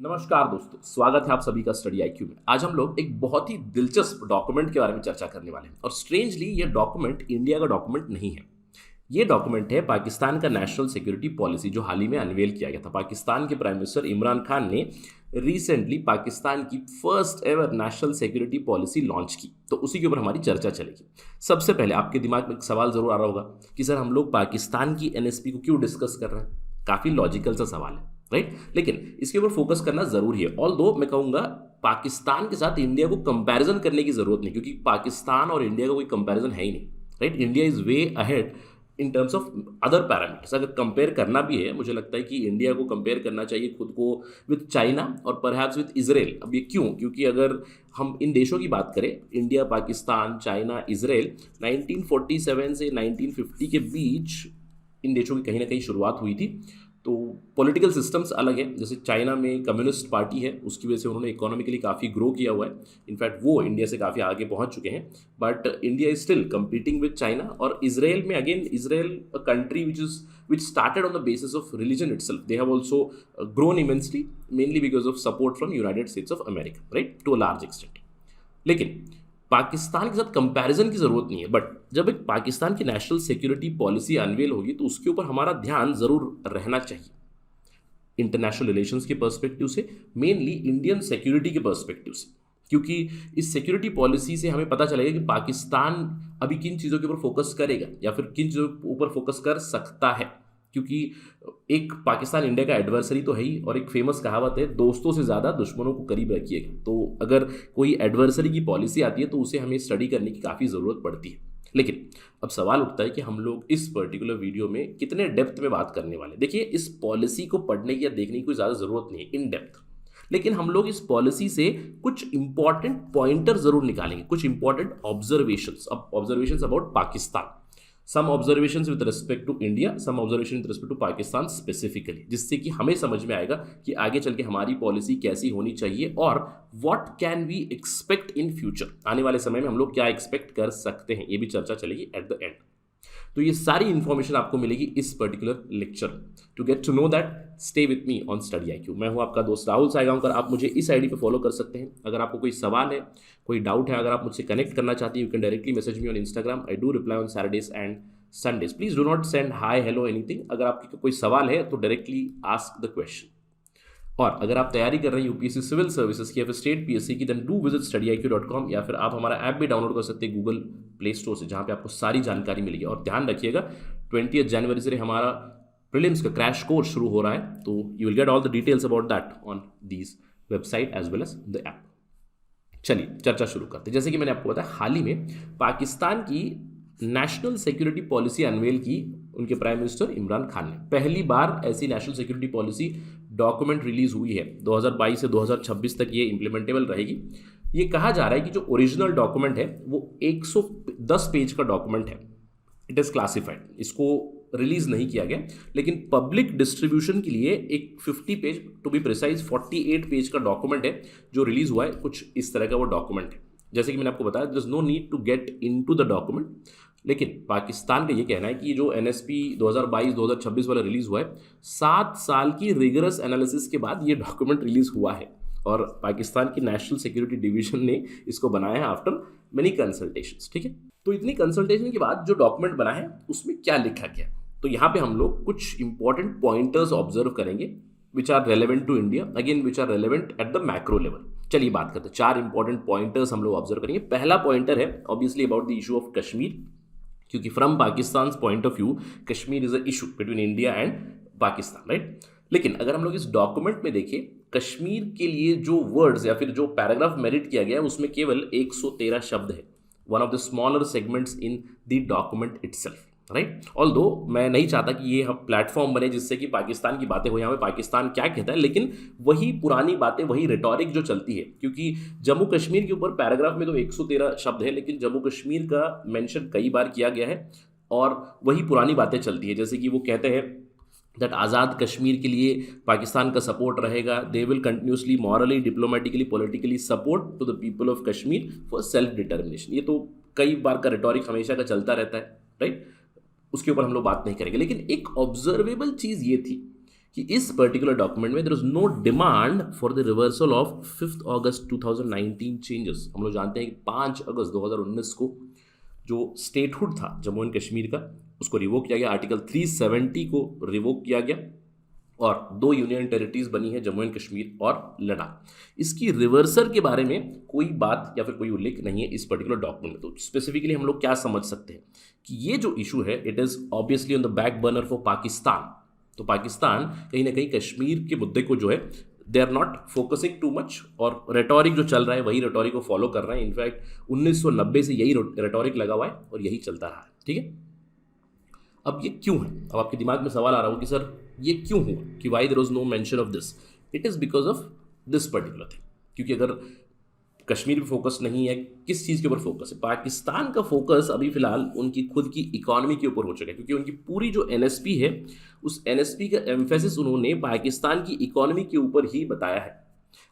नमस्कार दोस्तों, स्वागत है आप सभी का स्टडी आईक्यू में। आज हम लोग एक बहुत ही दिलचस्प डॉक्यूमेंट के बारे में चर्चा करने वाले हैं और स्ट्रेंजली ये डॉक्यूमेंट इंडिया का डॉक्यूमेंट नहीं है। ये डॉक्यूमेंट है पाकिस्तान का नेशनल सिक्योरिटी पॉलिसी जो हाल ही में अनवेल किया गया था। पाकिस्तान के प्राइम मिनिस्टर इमरान खान ने रिसेंटली पाकिस्तान की first ever national security policy launch की, तो उसी के ऊपर हमारी चर्चा चलेगी। सबसे पहले आपके दिमाग में एक सवाल जरूर आ रहा होगा कि सर हम लोग पाकिस्तान की एनएसपी को क्यों डिस्कस कर रहे हैं। काफ़ी लॉजिकल सा सवाल है, राइट? लेकिन इसके ऊपर फोकस करना जरूरी है। ऑल दो मैं कहूँगा पाकिस्तान के साथ इंडिया को कंपैरिजन करने की जरूरत नहीं, क्योंकि पाकिस्तान और इंडिया का कोई कंपैरिजन है ही नहीं, right? India is way ahead in terms of other parameters. अगर कंपेयर करना भी है, मुझे लगता है कि इंडिया को कंपेयर करना चाहिए खुद को विद चाइना और परहैप्स विद इजराइल। अब ये क्यों? क्योंकि अगर हम इन देशों की बात करें, इंडिया, पाकिस्तान, चाइना, इजराइल, 1947 से 1950 के बीच इन देशों की कहीं ना कहीं शुरुआत हुई थी। तो पॉलिटिकल सिस्टम्स अलग है। जैसे चाइना में कम्युनिस्ट पार्टी है, उसकी वजह से उन्होंने इकोनॉमिकली काफ़ी ग्रो किया हुआ है। इनफैक्ट वो इंडिया से काफ़ी आगे पहुंच चुके हैं, but India is still competing with China. और इसराइल में again, Israel a country which started on the basis of religion itself, they have also grown immensely, mainly because of support from United States of America, right, to a large extent. लेकिन पाकिस्तान के साथ comparison की जरूरत नहीं है, but जब एक पाकिस्तान की नेशनल सिक्योरिटी पॉलिसी अनवेल होगी तो उसके ऊपर हमारा ध्यान जरूर रहना चाहिए, इंटरनेशनल रिलेशंस के पर्सपेक्टिव से, मेनली इंडियन सिक्योरिटी के पर्सपेक्टिव से। क्योंकि इस सिक्योरिटी पॉलिसी से हमें पता चलेगा कि पाकिस्तान अभी किन चीज़ों के ऊपर फोकस करेगा या फिर किन चीज़ों के ऊपर फोकस कर सकता है। क्योंकि एक पाकिस्तान इंडिया का एडवर्सरी तो है ही, और एक फेमस कहावत है, दोस्तों से ज़्यादा दुश्मनों को करीब रखिएगा। तो अगर कोई एडवर्सरी की पॉलिसी आती है तो उसे हमें स्टडी करने की काफ़ी ज़रूरत पड़ती है। लेकिन अब सवाल उठता है कि हम लोग इस पर्टिकुलर वीडियो में कितने डेप्थ में बात करने वाले। देखिए, इस पॉलिसी को पढ़ने की या देखने की कोई ज़्यादा ज़रूरत नहीं है इन डेप्थ, लेकिन हम लोग इस पॉलिसी से कुछ इंपॉर्टेंट पॉइंटर जरूर निकालेंगे, कुछ important observations about Pakistan, some observations with respect to India, some observation with respect to Pakistan specifically, जिससे कि हमें समझ में आएगा कि आगे चल के हमारी पॉलिसी कैसी होनी चाहिए और what can we expect in future. आने वाले समय में हम लोग क्या एक्सपेक्ट कर सकते हैं, ये भी चर्चा चलेगी एट द एंड। तो ये सारी इंफॉर्मेशन आपको मिलेगी इस particular lecture. To get to know that, stay with me on study IQ. मैं हूं आपका दोस्त राहुल सायगांवकर। आप मुझे इस आईडी पे फॉलो कर सकते हैं। अगर आपको कोई सवाल है, कोई डाउट है, अगर आप मुझसे कनेक्ट करना चाहते हैं, you can directly message me on Instagram. I do reply on Saturdays and Sundays. Please do not send high, hello, anything. अगर आपकी कोई सवाल है तो डायरेक्टली आस्क द क्वेश्चन। और अगर आप तैयारी कर रहे हैं यूपीएससी सिविल सर्विसेज की या फिर स्टेट पीएससी की, देन डू विजिट studyIQ.com, या फिर आप हमारा ऐप भी डाउनलोड कर सकते हैं गूगल प्ले स्टोर से, जहां पे आपको सारी जानकारी मिलेगी। और ध्यान रखिएगा, 20 जनवरी से हमारा प्रीलिम्स का क्रैश कोर्स शुरू हो रहा है, तो you will get all the details about that on these website as well as the app. चलिए चर्चा शुरू करते हैं। जैसे कि मैंने आपको बताया, हाल ही में पाकिस्तान की नेशनल सिक्योरिटी पॉलिसी अनवेल की उनके प्राइम मिनिस्टर इमरान खान ने। पहली बार ऐसी national security policy document release हुई है। 2022 से 2026 तक ये इंप्लीमेंटेबल रहेगी। ये कहा जा रहा है कि जो ओरिजिनल डॉक्यूमेंट है वो 110 पेज का डॉक्यूमेंट है। इट इज़ क्लासिफाइड, इसको रिलीज नहीं किया गया, लेकिन पब्लिक डिस्ट्रीब्यूशन के लिए एक 50 page, to be precise 48 page का डॉक्यूमेंट है जो रिलीज हुआ है। कुछ इस तरह का वो डॉक्यूमेंट है। जैसे कि मैंने आपको बताया, there is no need to get into the document, लेकिन पाकिस्तान का ये कहना है कि ये जो एनएसपी 2022-2026 वाला रिलीज हुआ है, 7 साल की रिगरस एनालिसिस के बाद ये डॉक्यूमेंट रिलीज हुआ है। और पाकिस्तान की नेशनल सिक्योरिटी डिवीजन ने इसको बनाया है आफ्टर मेनी कंसल्टेशंस। ठीक है, तो इतनी कंसल्टेशन के बाद जो डॉक्यूमेंट बना है उसमें क्या लिखा गया, तो यहाँ पे हम लोग कुछ इंपॉर्टेंट पॉइंटर्स ऑब्जर्व करेंगे which are relevant to India, again which are relevant at the macro level. चलिए बात करते हैं, 4 इंपॉर्टेंट पॉइंटर्स हम लोग ऑब्जर्व करेंगे। पहला पॉइंटर है obviously about the issue of Kashmir, क्योंकि from Pakistan point of view Kashmir is a issue between India and Pakistan, right? लेकिन अगर हम लोग इस डॉक्यूमेंट में देखें, कश्मीर के लिए जो वर्ड्स या फिर जो पैराग्राफ मेरिट किया गया है उसमें केवल 113 शब्द है। One of the smaller segments in the document itself, right? Although मैं नहीं चाहता कि ये हम प्लेटफॉर्म बने जिससे कि पाकिस्तान की बातें हो, यहाँ पे पाकिस्तान क्या कहता है, लेकिन वही पुरानी बातें, वही रिटॉरिक जो चलती है। क्योंकि जम्मू कश्मीर के ऊपर पैराग्राफ में तो 113 शब्द है, लेकिन जम्मू कश्मीर का मेंशन कई बार किया गया है और वही पुरानी बातें चलती है। जैसे कि वो कहते हैं दैट आज़ाद कश्मीर के लिए पाकिस्तान का सपोर्ट रहेगा, they will continuously morally, diplomatically, politically support to the people of Kashmir for self determination. ये तो कई बार का रिटॉरिक हमेशा का चलता रहता है, राइट? उसके ऊपर हम लोग बात नहीं करेंगे। लेकिन एक ऑब्जर्वेबल चीज़ ये थी कि इस पर्टिकुलर डॉक्यूमेंट में there is no demand for the reversal of 5 August 2019 changes. हम लोग जानते हैं कि 5 अगस्त 2019 को जो स्टेटहुड था जम्मू एंड कश्मीर का, उसको रिवोक किया गया। आर्टिकल 370 को रिवोक किया गया और 2 यूनियन टेरिटरीज बनी है, जम्मू एंड कश्मीर और लद्दाख। इसकी रिवर्सल के बारे में कोई बात या फिर कोई उल्लेख नहीं है इस पर्टिकुलर डॉक्यूमेंट में। तो स्पेसिफिकली हम लोग क्या समझ सकते हैं कि ये जो इशू है it is obviously on the back burner for Pakistan. तो पाकिस्तान कहीं ना कहीं कश्मीर के मुद्दे को जो है they are not focusing too much, और रेटोरिक जो चल रहा है वही रेटोरिक को फॉलो कर रहे हैं। इनफैक्ट 1990 से यही रेटोरिक लगा हुआ है और यही चलता रहा है। ठीक है, अब ये क्यों है? अब आपके दिमाग में सवाल आ रहा हो कि सर ये क्यों हुआ, कि why there was no mention of this. It is because of this particular thing. क्योंकि अगर कश्मीर पे फोकस नहीं है, किस चीज़ के ऊपर फोकस है? पाकिस्तान का फोकस अभी फिलहाल उनकी खुद की इकोनॉमी के ऊपर हो चुका है, क्योंकि उनकी पूरी जो एनएसपी है उस एनएसपी का एम्फेसिस उन्होंने पाकिस्तान की इकोनॉमी के ऊपर ही बताया है।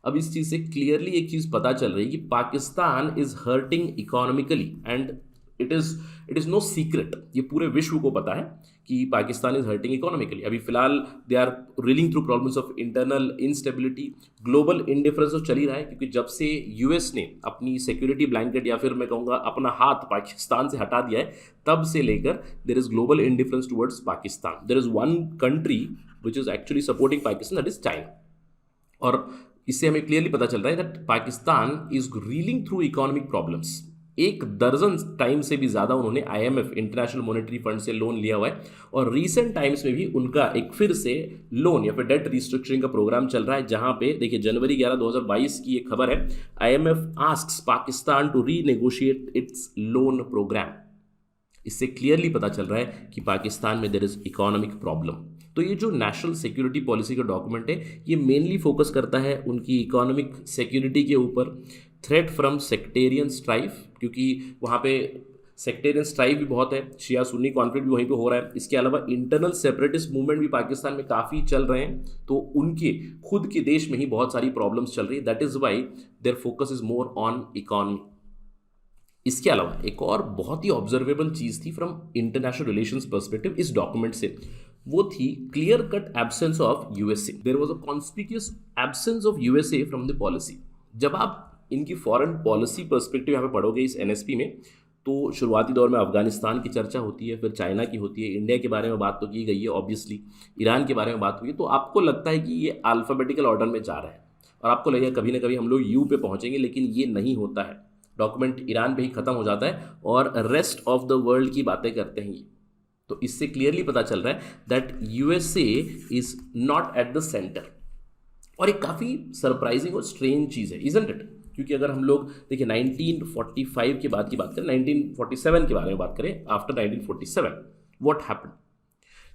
अब इस चीज़ से क्लियरली एक चीज़ पता चल रही है कि Pakistan is hurting economically and it is no secret, ये पूरे विश्व को पता है कि पाकिस्तान इज हर्टिंग इकोनॉमिकली। अभी फिलहाल they are reeling through problems of internal instability, global indifference तो चल ही रहा है, क्योंकि जब से यूएस ने अपनी सिक्योरिटी ब्लैंकेट या फिर मैं कहूँगा अपना हाथ पाकिस्तान से हटा दिया है, तब से लेकर there is global indifference towards Pakistan. There is one country which is actually supporting Pakistan, that is China. और इससे हमें क्लियरली पता चल रहा है that Pakistan is railing through economic problems. 1 दर्जन टाइम से भी ज़्यादा उन्होंने IMF इंटरनेशनल मॉनेटरी फंड से लोन लिया हुआ है, और रीसेंट टाइम्स में भी उनका एक फिर से लोन या फिर डेट रिस्ट्रक्चरिंग का प्रोग्राम चल रहा है, जहां पे देखिए जनवरी 11 2022 की एक खबर है, IMF asks Pakistan to renegotiate its loan program. इससे क्लियरली पता चल रहा है कि पाकिस्तान में देयर इज इकोनॉमिक प्रॉब्लम। तो ये जो नेशनल सिक्योरिटी पॉलिसी का डॉक्यूमेंट है ये मेनली फोकस करता है उनकी इकोनॉमिक सिक्योरिटी के ऊपर, थ्रेट फ्रॉम सेक्टेरियन स्ट्राइफ, क्योंकि वहाँ पे सेक्टेरियन स्ट्राइफ भी बहुत है, शिया सुन्नी कॉन्फ्लिक्ट भी वहीं पे हो रहा है। इसके अलावा इंटरनल सेपरेटिस्ट मूवमेंट भी पाकिस्तान में काफ़ी चल रहे हैं, तो उनके खुद के देश में ही बहुत सारी प्रॉब्लम्स चल रही है। That is why their focus is more on economy. इसके अलावा एक और बहुत ही ऑब्जर्वेबल चीज़ थी फ्रॉम इंटरनेशनल रिलेशंस पर्सपेक्टिव इस डॉक्यूमेंट से, वो थी clear cut absence of USA. There was a conspicuous absence of USA from the policy. जब आप इनकी फॉरेन पॉलिसी पर्सपेक्टिव यहाँ पे पढ़ोगे इस एनएसपी में, तो शुरुआती दौर में अफगानिस्तान की चर्चा होती है, फिर चाइना की होती है, इंडिया के बारे में बात तो की गई है ऑब्वियसली, ईरान के बारे में बात हुई है। तो आपको लगता है कि ये अल्फ़ाबेटिकल ऑर्डर में जा रहा है और आपको लगेगा कभी ना कभी हम लोग यू पे पहुँचेंगे, लेकिन ये नहीं होता है। डॉक्यूमेंट ईरान पे ही ख़त्म हो जाता है और रेस्ट ऑफ द वर्ल्ड की बातें करते हैं ये। तो इससे क्लियरली पता चल रहा है that USA is not at the centre. और एक काफ़ी सरप्राइजिंग और स्ट्रेंज चीज़ है, इजंट इट? क्योंकि अगर हम लोग देखिए 1945 के बाद की बात करें, 1947 के बारे में बात करें, आफ्टर 1947 व्हाट हैपेंड?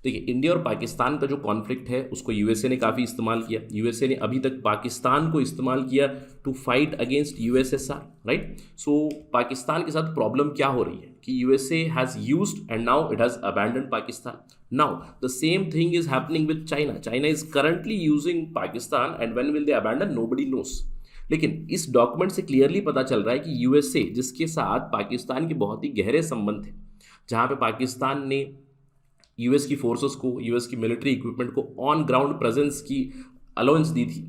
देखिए इंडिया और पाकिस्तान का जो कॉन्फ्लिक्ट है उसको यूएसए ने काफ़ी इस्तेमाल किया। यूएसए ने अभी तक पाकिस्तान को इस्तेमाल किया to fight against USSR, right? So Pakistan के साथ प्रॉब्लम क्या हो रही है कि USA has used and now it has abandon Pakistan. Now the same thing is happening with China. China is currently using Pakistan and when will they abandon nobody knows. लेकिन इस document से क्लियरली पता चल रहा है कि यूएसए, जिसके साथ पाकिस्तान के बहुत ही गहरे संबंध थे, जहाँ पे पाकिस्तान ने यूएस की फोर्सेस को, यूएस की मिलिट्री इक्विपमेंट को ऑन ग्राउंड प्रेजेंस की अलाउंस दी थी।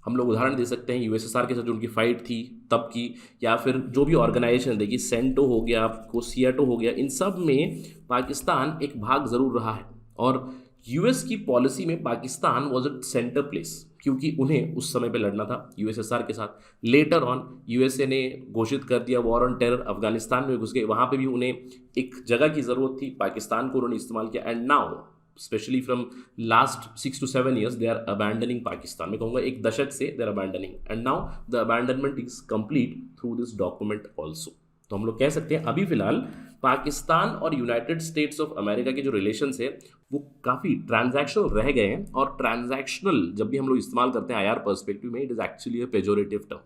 हम लोग उदाहरण दे सकते हैं यूएसएसआर के साथ जो उनकी फाइट थी तब की, या फिर जो भी ऑर्गेनाइजेशन देखिए, सेंटो हो गया, आपको सियाटो हो गया, इन सब में पाकिस्तान एक भाग ज़रूर रहा है। और यूएस की पॉलिसी में Pakistan was at centre place, क्योंकि उन्हें उस समय पे लड़ना था यूएसएसआर के साथ। लेटर ऑन यूएसए ने घोषित कर दिया वॉर ऑन टेरर, अफगानिस्तान में घुस गए, वहाँ पे भी उन्हें एक जगह की ज़रूरत थी, पाकिस्तान को उन्होंने इस्तेमाल किया। And now specially from last 6 to 7 years they are abandoning Pakistan. मैं कहूँगा एक दशक से they are abandoning, and now the abandonment is complete through this document also. तो हम लोग कह सकते हैं अभी फिलहाल पाकिस्तान और यूनाइटेड स्टेट्स ऑफ अमेरिका के जो रिलेशंस है वो काफ़ी ट्रांजैक्शनल रह गए हैं। और ट्रांजैक्शनल जब भी हम लोग इस्तेमाल करते हैं आईआर पर्सपेक्टिव में, it is actually a pejorative term.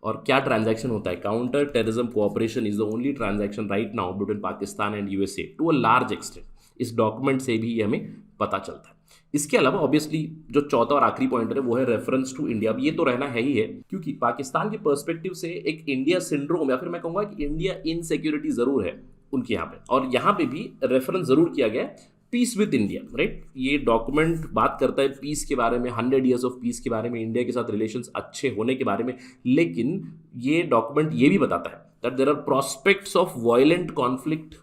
और क्या ट्रांजैक्शन होता है? Counter terrorism cooperation is the only transaction right now between Pakistan and USA to a large extent. इस डॉक्यूमेंट से भी ये हमें पता चलता है। इसके अलावा ऑब्वियसली जो चौथा और आखिरी पॉइंट है वो है रेफरेंस टू इंडिया। ये तो रहना है ही है, क्योंकि पाकिस्तान के पर्सपेक्टिव से एक इंडिया सिंड्रोम या फिर मैं कहूँगा कि इंडिया इनसिक्योरिटी ज़रूर है उनके यहाँ पे, और यहाँ पे भी रेफरेंस ज़रूर किया गया है पीस विद इंडिया, राइट। ये डॉक्यूमेंट बात करता है पीस के बारे में, 100 ईयर्स ऑफ पीस के बारे में, इंडिया के साथ रिलेशंस अच्छे होने के बारे में। लेकिन ये डॉक्यूमेंट ये भी बताता है that there are prospects of violent conflict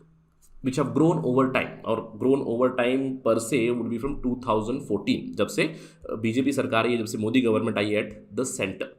which have grown over time, और grown over time per se would be from 2014, जब से बीजेपी सरकार है, जब से मोदी गवर्नमेंट आई एट द सेंटर।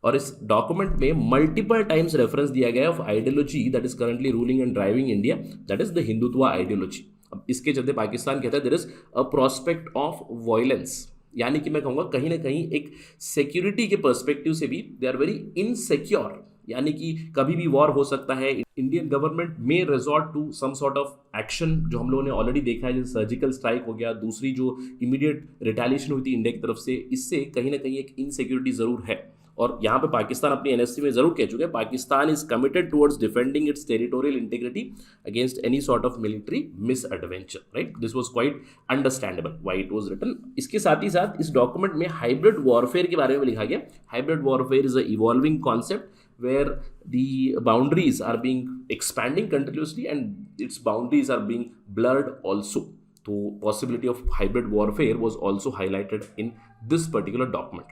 और इस डॉक्यूमेंट में मल्टीपल टाइम्स रेफरेंस दिया गया of ideology that is currently ruling and driving India, that is the Hindutva ideology. अब इसके चलते पाकिस्तान कहता है there is a prospect of violence, यानी कि मैं कहूँगा कहीं ना कहीं एक सिक्योरिटी के पर्सपेक्टिव से भी दे आर वेरी इनसिक्योर, यानी कि कभी भी वॉर हो सकता है। Indian government may resort to some sort of action, जो हम लोगों ने ऑलरेडी देखा है, जैसे सर्जिकल स्ट्राइक हो गया, दूसरी जो इमीडिएट रिटेलिएशन हुई थी इंडिया की तरफ से, इससे कहीं ना कहीं एक इनसिक्योरिटी जरूर है। और यहाँ पे पाकिस्तान अपनी एनएससी में जरूर कह चुके हैं, Pakistan is committed towards defending its territorial integrity against any sort of military misadventure, right. This was quite understandable why it was written. इसके साथ ही साथ इस डॉक्यूमेंट में हाइब्रिड वॉरफेयर के बारे में लिखा गया। Hybrid warfare is a evolving concept where the boundaries are being expanding continuously and its boundaries are being blurred also. So possibility of hybrid warfare was also highlighted in this particular document.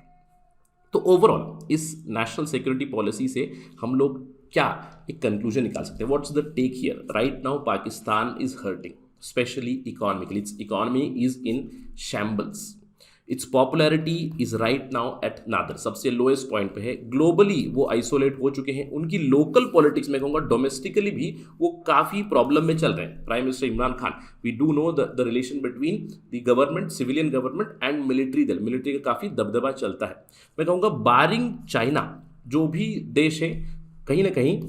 तो overall इस national security policy से हम लोग क्या एक conclusion निकाल सकते हैं? What's the take here? Right now Pakistan is hurting, specially economically. Its economy is in shambles, its popularity is right now at nadir, सबसे लोएस्ट पॉइंट पे है। ग्लोबली वो आइसोलेट हो चुके हैं, उनकी लोकल पॉलिटिक्स में कहूँगा डोमेस्टिकली भी वो काफ़ी प्रॉब्लम में चल रहे हैं। Prime minister Imran Khan, we do know the relation between the government, civilian government and military दल, मिलिट्री का काफ़ी दबदबा चलता है। मैं कहूँगा बारिंग चाइना, जो भी देश है कहीं ना कहीं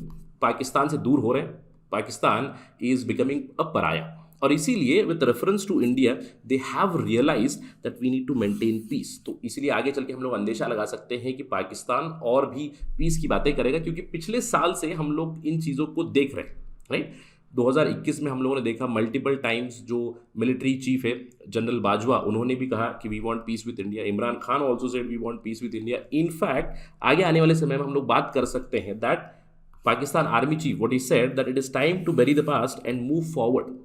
पाकिस्तान से दूर हो रहे हैं। Pakistan is becoming a pariah, और इसीलिए with reference to India they have realise that we need to maintain peace. तो इसीलिए आगे चल के हम लोग अंदेशा लगा सकते हैं कि पाकिस्तान और भी पीस की बातें करेगा, क्योंकि पिछले साल से हम लोग इन चीज़ों को देख रहे हैं, राइट। 2021 में हम लोगों ने देखा मल्टीपल टाइम्स, जो मिलिट्री चीफ है जनरल बाजवा, उन्होंने भी कहा कि we want peace with India. Imran Khan also said we want peace with India. In fact आगे आने वाले समय में हम लोग बात कर सकते हैं that Pakistan army chief what he said that it is time to bury the past and move forward.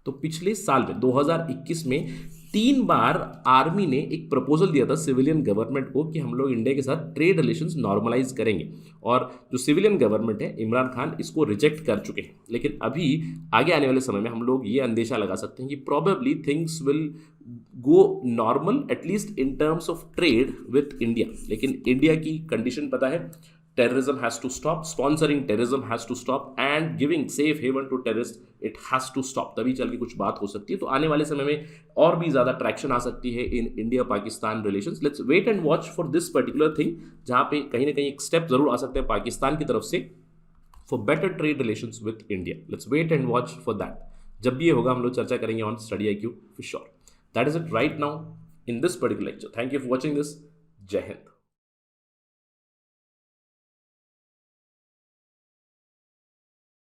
तो पिछले साल में 2021 में 3 बार आर्मी ने एक प्रपोजल दिया था सिविलियन गवर्नमेंट को कि हम लोग इंडिया के साथ ट्रेड रिलेशंस नॉर्मलाइज करेंगे, और जो सिविलियन गवर्नमेंट है इमरान खान इसको रिजेक्ट कर चुके हैं। लेकिन अभी आगे आने वाले समय में हम लोग ये अंदेशा लगा सकते हैं कि probably things will go normal at least in terms of trade with India. लेकिन इंडिया की कंडीशन पता है, terrorism has to stop, sponsoring terrorism has to stop, and giving safe haven to terrorists it has to stop। तभी चल के कुछ बात हो सकती है। तो आने वाले समय में और भी ज़्यादा ट्रैक्शन आ सकती है in India Pakistan relations. Let's wait and watch for this particular thing, जहाँ पे कहीं ना कहीं एक स्टेप जरूर आ सकते हैं पाकिस्तान की तरफ से for better trade relations with India. Let's wait and watch for that. जब भी ये होगा हम लोग चर्चा करेंगे on study IQ for sure. That is it right now in this particular lecture. Thank you for watching this. जय हिंद।